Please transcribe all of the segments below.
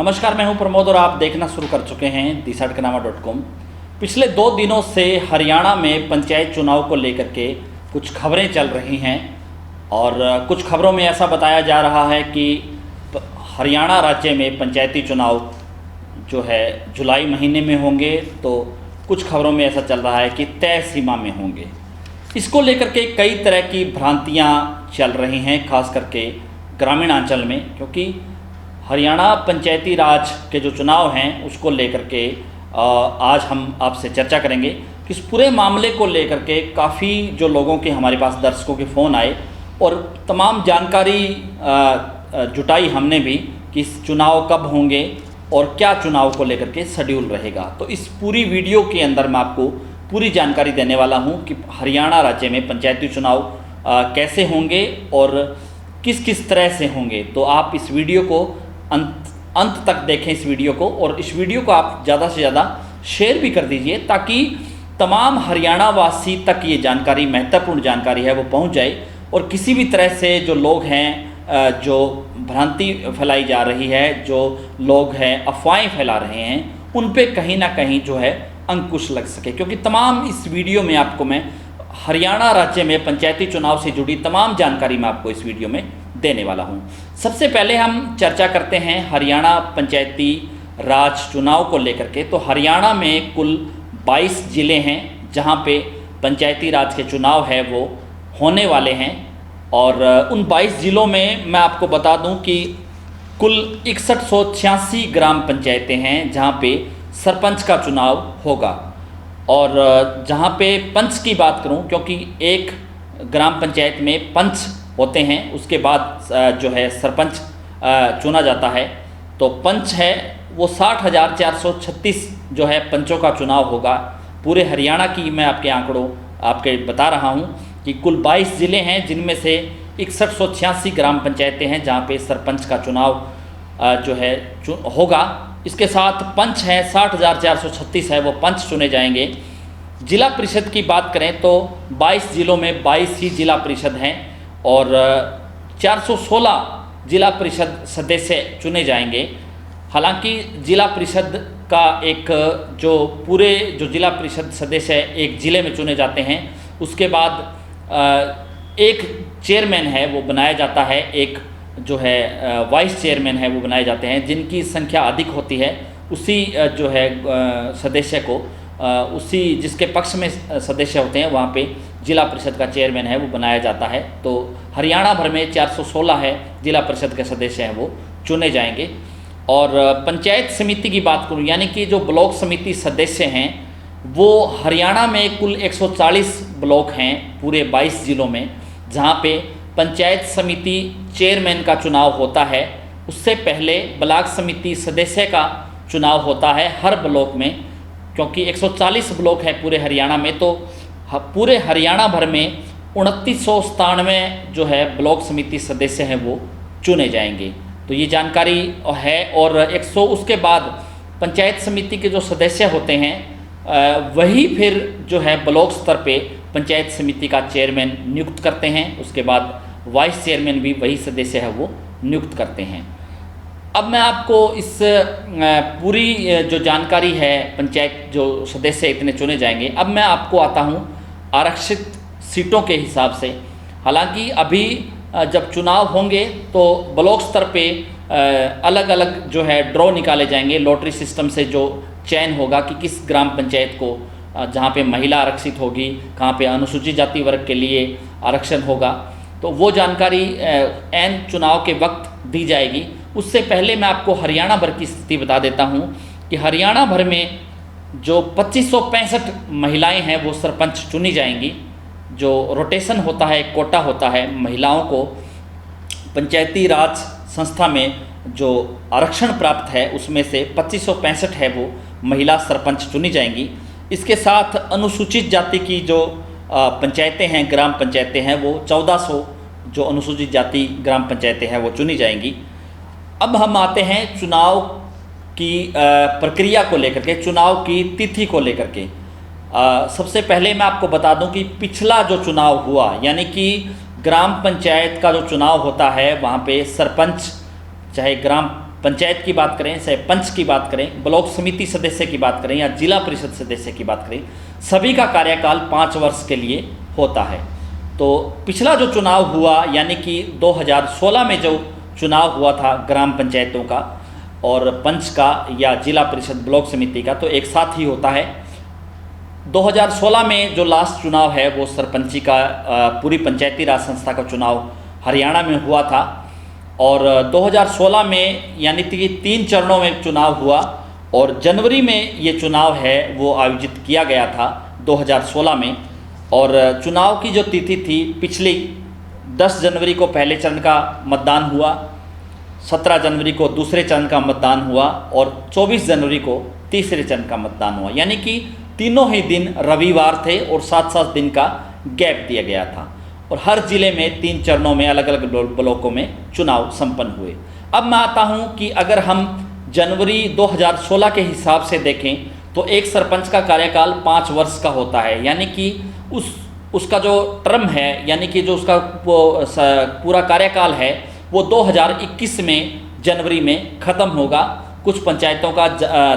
नमस्कार, मैं हूं प्रमोद और आप देखना शुरू कर चुके हैं disadkanama.com। पिछले 2 दिनों से हरियाणा में पंचायत चुनाव को लेकर के कुछ खबरें चल रही हैं और कुछ खबरों में ऐसा बताया जा रहा है कि हरियाणा राज्य में पंचायती चुनाव जो है जुलाई महीने में होंगे, तो कुछ खबरों में ऐसा चल रहा है कि तय सीमा में होंगे। इसको लेकर के कई तरह की भ्रांतियां चल रही हैं, खास करके ग्रामीण अंचल में, क्योंकि हरियाणा पंचायती राज के जो चुनाव हैं उसको लेकर के आज हम आपसे चर्चा करेंगे कि इस पूरे मामले को लेकर के काफ़ी जो लोगों के हमारे पास दर्शकों के फ़ोन आए और तमाम जानकारी जुटाई हमने भी कि इस चुनाव कब होंगे और क्या चुनाव को लेकर के शेड्यूल रहेगा। तो इस पूरी वीडियो के अंदर मैं आपको पूरी जानकारी देने वाला हूं कि हरियाणा राज्य में पंचायती चुनाव कैसे होंगे और किस किस तरह से होंगे। तो आप इस वीडियो को अंत तक देखें इस वीडियो को, और इस वीडियो को आप ज़्यादा से ज़्यादा शेयर भी कर दीजिए ताकि तमाम हरियाणा वासी तक ये जानकारी, महत्वपूर्ण जानकारी है, वो पहुंच जाए और किसी भी तरह से जो लोग हैं, जो भ्रांति फैलाई जा रही है, जो लोग हैं अफवाहें फैला रहे हैं, उन पे कहीं ना कहीं जो है अंकुश लग सके। क्योंकि तमाम इस वीडियो में आपको मैं हरियाणा राज्य में पंचायती चुनाव से जुड़ी तमाम जानकारी मैं आपको इस वीडियो में देने वाला हूं। सबसे पहले हम चर्चा करते हैं हरियाणा पंचायती राज चुनाव को लेकर के। तो हरियाणा में कुल 22 ज़िले हैं जहां पे पंचायती राज के चुनाव है वो होने वाले हैं, और उन 22 ज़िलों में मैं आपको बता दूं कि कुल 6186 ग्राम पंचायतें हैं जहां पे सरपंच का चुनाव होगा। और जहां पे पंच की बात करूं, क्योंकि एक ग्राम पंचायत में पंच होते हैं, उसके बाद जो है सरपंच चुना जाता है, तो पंच है वो 60,436 जो है पंचों का चुनाव होगा। पूरे हरियाणा की मैं आपके आंकड़ों आपके बता रहा हूं कि कुल 22 ज़िले हैं जिनमें से 6186 ग्राम पंचायतें हैं जहां पे सरपंच का चुनाव जो है होगा। इसके साथ पंच है 60,436 है, वो पंच चुने जाएंगे। जिला परिषद की बात करें तो 22 ज़िलों में 22 ही जिला परिषद हैं और 416 जिला परिषद सदस्य चुने जाएंगे। हालांकि जिला परिषद का एक जो पूरे जो जिला परिषद सदस्य एक ज़िले में चुने जाते हैं, उसके बाद एक चेयरमैन है वो बनाया जाता है, एक जो है वाइस चेयरमैन है वो बनाए जाते हैं। जिनकी संख्या अधिक होती है उसी जो है सदस्य को उसी जिसके पक्ष में सदस्य होते हैं वहाँ पे जिला परिषद का चेयरमैन है वो बनाया जाता है। तो हरियाणा भर में 416 है जिला परिषद के सदस्य हैं वो चुने जाएंगे। और पंचायत समिति की बात करूँ, यानी कि जो ब्लॉक समिति सदस्य हैं वो हरियाणा में कुल 140 ब्लॉक हैं पूरे 22 ज़िलों में, जहाँ पे पंचायत समिति चेयरमैन का चुनाव होता है। उससे पहले ब्लॉक समिति सदस्य का चुनाव होता है हर ब्लॉक में, क्योंकि 140 ब्लॉक है पूरे हरियाणा में, तो पूरे हरियाणा भर में 2997 जो है ब्लॉक समिति सदस्य हैं वो चुने जाएंगे। तो ये जानकारी है। और 100 उसके बाद पंचायत समिति के जो सदस्य होते हैं वही फिर जो है ब्लॉक स्तर पे पंचायत समिति का चेयरमैन नियुक्त करते हैं। उसके बाद वाइस चेयरमैन भी वही सदस्य है वो नियुक्त करते हैं। अब मैं आपको इस पूरी जो जानकारी है, पंचायत जो सदस्य इतने चुने जाएंगे, अब मैं आपको आता हूँ आरक्षित सीटों के हिसाब से। हालांकि अभी जब चुनाव होंगे तो ब्लॉक स्तर पे अलग अलग जो है ड्रॉ निकाले जाएंगे, लॉटरी सिस्टम से जो चयन होगा कि किस ग्राम पंचायत को जहाँ पे महिला आरक्षित होगी, कहाँ पे अनुसूचित जाति वर्ग के लिए आरक्षण होगा, तो वो जानकारी एन चुनाव के वक्त दी जाएगी। उससे पहले मैं आपको हरियाणा भर की स्थिति बता देता हूँ कि हरियाणा भर में जो 2565 महिलाएं हैं वो सरपंच चुनी जाएंगी। जो रोटेशन होता है, कोटा होता है, महिलाओं को पंचायती राज संस्था में जो आरक्षण प्राप्त है उसमें से 2565 है वो महिला सरपंच चुनी जाएंगी। इसके साथ अनुसूचित जाति की जो पंचायतें हैं, ग्राम पंचायतें हैं, वो 1400 जो अनुसूचित जाति ग्राम पंचायतें हैं वो चुनी जाएंगी। अब हम आते हैं चुनाव की प्रक्रिया को लेकर के, चुनाव की तिथि को लेकर के। सबसे पहले मैं आपको बता दूं कि पिछला जो चुनाव हुआ, यानी कि ग्राम पंचायत का जो चुनाव होता है वहाँ पे सरपंच चाहे ग्राम पंचायत की बात करें, चाहे पंच की बात करें, ब्लॉक समिति सदस्य की बात करें या जिला परिषद सदस्य की बात करें, सभी का कार्यकाल 5 वर्ष के लिए होता है। तो पिछला जो चुनाव हुआ यानी कि 2016 में जो चुनाव हुआ था ग्राम पंचायतों का और पंच का या जिला परिषद ब्लॉक समिति का, तो एक साथ ही होता है। 2016 में जो लास्ट चुनाव है वो सरपंची का पूरी पंचायती राज संस्था का चुनाव हरियाणा में हुआ था और 2016 में यानी कि 3 चरणों में चुनाव हुआ और जनवरी में ये चुनाव है वो आयोजित किया गया था 2016 में। और चुनाव की जो तिथि थी पिछली 10 जनवरी को पहले चरण का मतदान हुआ, 17 जनवरी को दूसरे चरण का मतदान हुआ और 24 जनवरी को तीसरे चरण का मतदान हुआ, यानी कि तीनों ही दिन रविवार थे और 7-7 दिन का गैप दिया गया था और हर जिले में 3 चरणों में अलग अलग ब्लॉकों में चुनाव संपन्न हुए। अब मैं आता हूं कि अगर हम जनवरी 2016 के हिसाब से देखें तो एक सरपंच का कार्यकाल 5 वर्ष का होता है, यानी कि उसका जो टर्म है यानी कि जो उसका वो पूरा कार्यकाल है वो 2021 में जनवरी में ख़त्म होगा। कुछ पंचायतों का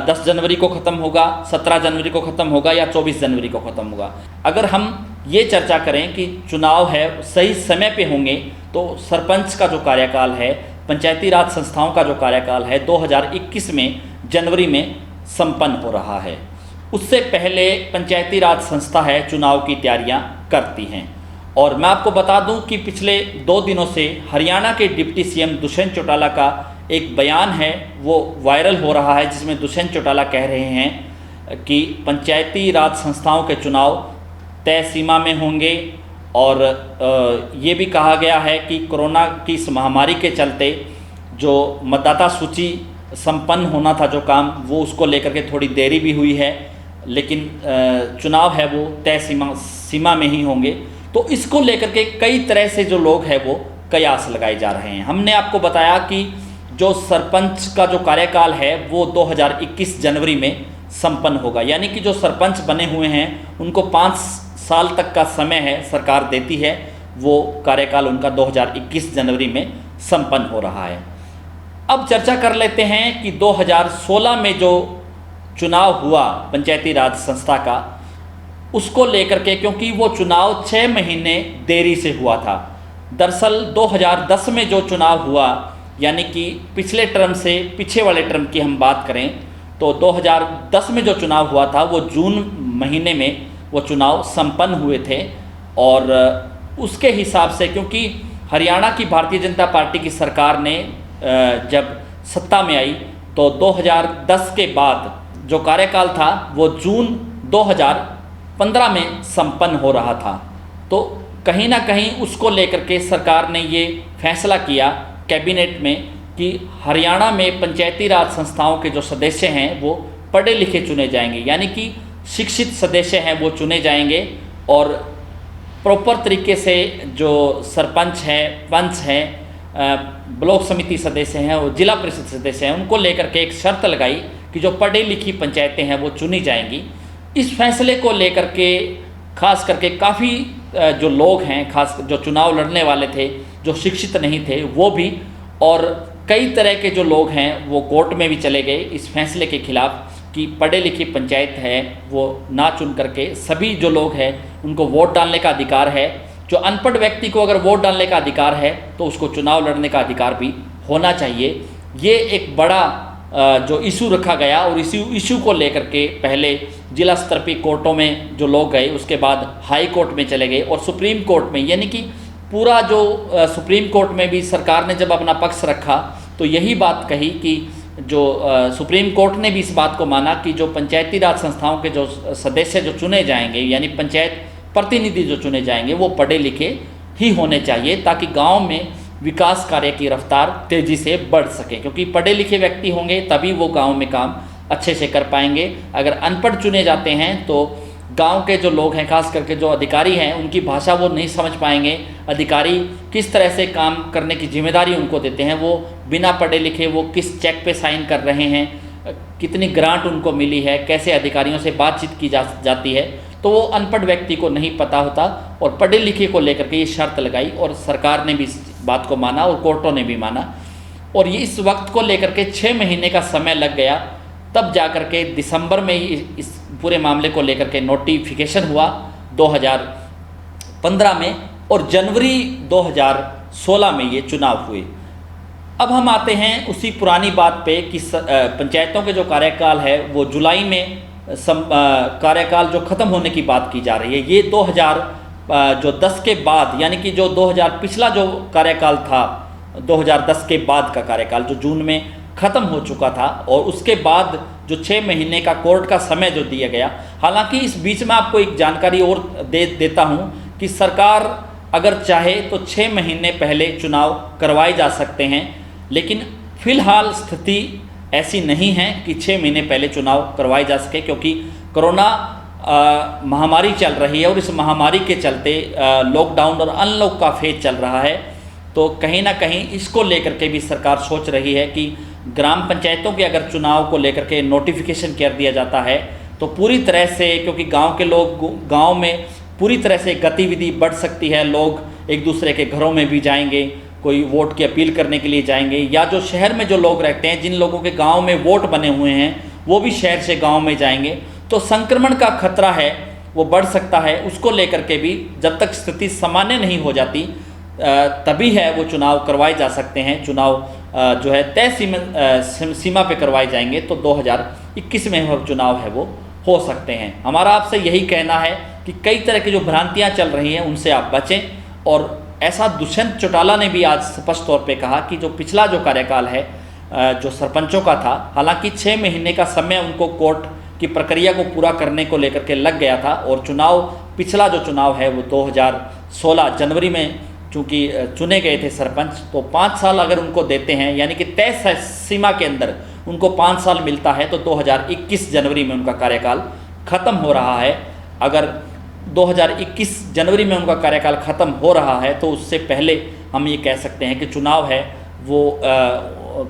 10 जनवरी को ख़त्म होगा, 17 जनवरी को ख़त्म होगा या 24 जनवरी को ख़त्म होगा। अगर हम ये चर्चा करें कि चुनाव है सही समय पे होंगे तो सरपंच का जो कार्यकाल है, पंचायती राज संस्थाओं का जो कार्यकाल है 2021 में जनवरी में संपन्न हो रहा है। उससे पहले पंचायती राज संस्था है चुनाव की तैयारियां करती हैं। और मैं आपको बता दूं कि पिछले 2 दिनों से हरियाणा के डिप्टी सीएम दुष्यंत चौटाला का एक बयान है वो वायरल हो रहा है, जिसमें दुष्यंत चौटाला कह रहे हैं कि पंचायती राज संस्थाओं के चुनाव तय सीमा में होंगे और ये भी कहा गया है कि कोरोना की इस महामारी के चलते जो मतदाता सूची संपन्न होना था जो काम, वो उसको लेकर के थोड़ी देरी भी हुई है, लेकिन चुनाव है वो तय सीमा में ही होंगे। तो इसको लेकर के कई तरह से जो लोग हैं वो कयास लगाए जा रहे हैं। हमने आपको बताया कि जो सरपंच का जो कार्यकाल है वो 2021 जनवरी में संपन्न होगा, यानी कि जो सरपंच बने हुए हैं उनको 5 साल तक का समय है सरकार देती है, वो कार्यकाल उनका 2021 जनवरी में संपन्न हो रहा है। अब चर्चा कर लेते हैं कि 2016 में जो चुनाव हुआ पंचायती राज संस्था का, उसको लेकर के, क्योंकि वो चुनाव 6 महीने देरी से हुआ था। दरअसल 2010 में जो चुनाव हुआ यानी कि पिछले टर्म से पीछे वाले टर्म की हम बात करें तो 2010 में जो चुनाव हुआ था वो जून महीने में वो चुनाव संपन्न हुए थे। और उसके हिसाब से क्योंकि हरियाणा की भारतीय जनता पार्टी की सरकार ने जब सत्ता में आई तो 2010 के बाद जो कार्यकाल था वो जून 2015 में संपन्न हो रहा था। तो कहीं ना कहीं उसको लेकर के सरकार ने ये फैसला किया कैबिनेट में कि हरियाणा में पंचायती राज संस्थाओं के जो सदस्य हैं वो पढ़े लिखे चुने जाएंगे, यानी कि शिक्षित सदस्य हैं वो चुने जाएंगे और प्रॉपर तरीके से जो सरपंच है, पंच है, ब्लॉक समिति सदस्य हैं और जिला परिषद सदस्य हैं, उनको लेकर के एक शर्त लगाई कि जो पढ़ी लिखी पंचायतें हैं वो चुनी जाएंगी। इस फैसले को लेकर के खास करके काफ़ी जो लोग हैं, खास जो चुनाव लड़ने वाले थे, जो शिक्षित नहीं थे वो भी, और कई तरह के जो लोग हैं वो कोर्ट में भी चले गए इस फैसले के खिलाफ कि पढ़े लिखी पंचायत है वो ना चुन करके सभी जो लोग हैं उनको वोट डालने का अधिकार है। जो अनपढ़ व्यक्ति को अगर वोट डालने का अधिकार है तो उसको चुनाव लड़ने का अधिकार भी होना चाहिए। ये एक बड़ा जो इशू रखा गया और इशू को लेकर के पहले जिला स्तर पर कोर्टों में जो लोग गए, उसके बाद हाई कोर्ट में चले गए और सुप्रीम कोर्ट में, यानी कि पूरा जो सुप्रीम कोर्ट में भी सरकार ने जब अपना पक्ष रखा तो यही बात कही कि जो सुप्रीम कोर्ट ने भी इस बात को माना कि जो पंचायती राज संस्थाओं के जो सदस्य जो चुने जाएंगे, यानी पंचायत प्रतिनिधि जो चुने जाएंगे वो पढ़े लिखे ही होने चाहिए ताकि गांव में विकास कार्य की रफ्तार तेज़ी से बढ़ सके, क्योंकि पढ़े लिखे व्यक्ति होंगे तभी वो गांव में काम अच्छे से कर पाएंगे। अगर अनपढ़ चुने जाते हैं तो गांव के जो लोग हैं, खास करके जो अधिकारी हैं, उनकी भाषा वो नहीं समझ पाएंगे। अधिकारी किस तरह से काम करने की जिम्मेदारी उनको देते हैं, वो बिना पढ़े लिखे वो किस चेक पे साइन कर रहे हैं, कितनी ग्रांट उनको मिली है, कैसे अधिकारियों से बातचीत की जाती है, तो वो अनपढ़ व्यक्ति को नहीं पता होता। और पढ़े लिखे को लेकर के ये शर्त लगाई और सरकार ने भी इस बात को माना और कोर्टों ने भी माना। और ये इस वक्त को लेकर के 6 महीने का समय लग गया, तब जा कर के दिसंबर में ही इस पूरे मामले को लेकर के नोटिफिकेशन हुआ 2015 में, और जनवरी 2016 में ये चुनाव हुए। अब हम आते हैं उसी पुरानी बात पे कि पंचायतों के जो कार्यकाल है वो जुलाई में कार्यकाल जो ख़त्म होने की बात की जा रही है। ये 2010 के बाद, यानी कि जो 2000 पिछला जो कार्यकाल था 2010 के बाद का कार्यकाल जो जून में ख़त्म हो चुका था, और उसके बाद जो 6 महीने का कोर्ट का समय जो दिया गया। हालांकि इस बीच में आपको एक जानकारी और देता हूं कि सरकार अगर चाहे तो 6 महीने पहले चुनाव करवाए जा सकते हैं, लेकिन फ़िलहाल स्थिति ऐसी नहीं है कि 6 महीने पहले चुनाव करवाए जा सके, क्योंकि कोरोना महामारी चल रही है और इस महामारी के चलते लॉकडाउन और अनलॉक का फेज चल रहा है। तो कहीं ना कहीं इसको लेकर के भी सरकार सोच रही है कि ग्राम पंचायतों के अगर चुनाव को लेकर के नोटिफिकेशन कर दिया जाता है तो पूरी तरह से, क्योंकि गांव के लोग गांव में पूरी तरह से गतिविधि बढ़ सकती है, लोग एक दूसरे के घरों में भी जाएंगे, कोई वोट की अपील करने के लिए जाएंगे, या जो शहर में जो लोग रहते हैं, जिन लोगों के गांव में वोट बने हुए हैं, वो भी शहर से गांव में जाएंगे। तो संक्रमण का खतरा है वो बढ़ सकता है। उसको लेकर के भी जब तक स्थिति सामान्य नहीं हो जाती तभी है वो चुनाव करवाए जा सकते हैं। चुनाव जो है तय सीमा पे करवाए जाएंगे, तो 2021 में वो चुनाव है वो हो सकते हैं। हमारा आपसे यही कहना है कि कई तरह की जो भ्रांतियां चल रही हैं उनसे आप बचें। और ऐसा दुष्यंत चौटाला ने भी आज स्पष्ट तौर पे कहा कि जो पिछला जो कार्यकाल है जो सरपंचों का था, हालांकि 6 महीने का समय उनको कोर्ट की प्रक्रिया को पूरा करने को लेकर के लग गया था, और पिछला जो चुनाव है वो 2016 जनवरी में चूँकि चुने गए थे सरपंच, तो 5 साल अगर उनको देते हैं, यानी कि तय सीमा के अंदर उनको 5 साल मिलता है, तो 2021 जनवरी में उनका कार्यकाल ख़त्म हो रहा है। अगर 2021 जनवरी में उनका कार्यकाल ख़त्म हो रहा है तो उससे पहले हम ये कह सकते हैं कि चुनाव है वो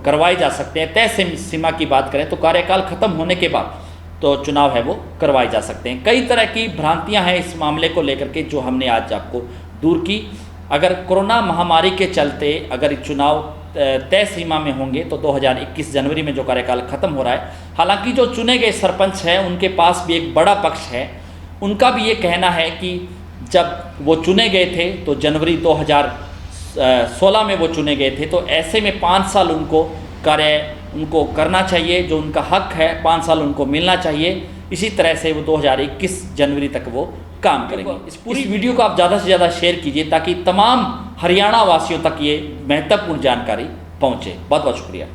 करवाए जा सकते हैं। तय सीमा की बात करें तो कार्यकाल ख़त्म होने के बाद तो चुनाव है वो करवाए जा सकते हैं। कई तरह की भ्रांतियां हैं इस मामले को लेकर के जो हमने आज आपको दूर की। अगर कोरोना महामारी के चलते अगर चुनाव तय सीमा में होंगे तो 2021 जनवरी में जो कार्यकाल ख़त्म हो रहा है, हालांकि जो चुने गए सरपंच हैं उनके पास भी एक बड़ा पक्ष है। उनका भी ये कहना है कि जब वो चुने गए थे तो जनवरी 2016 में वो चुने गए थे, तो ऐसे में 5 साल उनको करना चाहिए, जो उनका हक है 5 साल उनको मिलना चाहिए। इसी तरह से वो 2021 जनवरी तक वो काम करेंगे। इस पूरी वीडियो को आप ज़्यादा से ज़्यादा शेयर कीजिए ताकि तमाम हरियाणा वासियों तक ये महत्वपूर्ण जानकारी पहुँचे। बहुत बहुत शुक्रिया।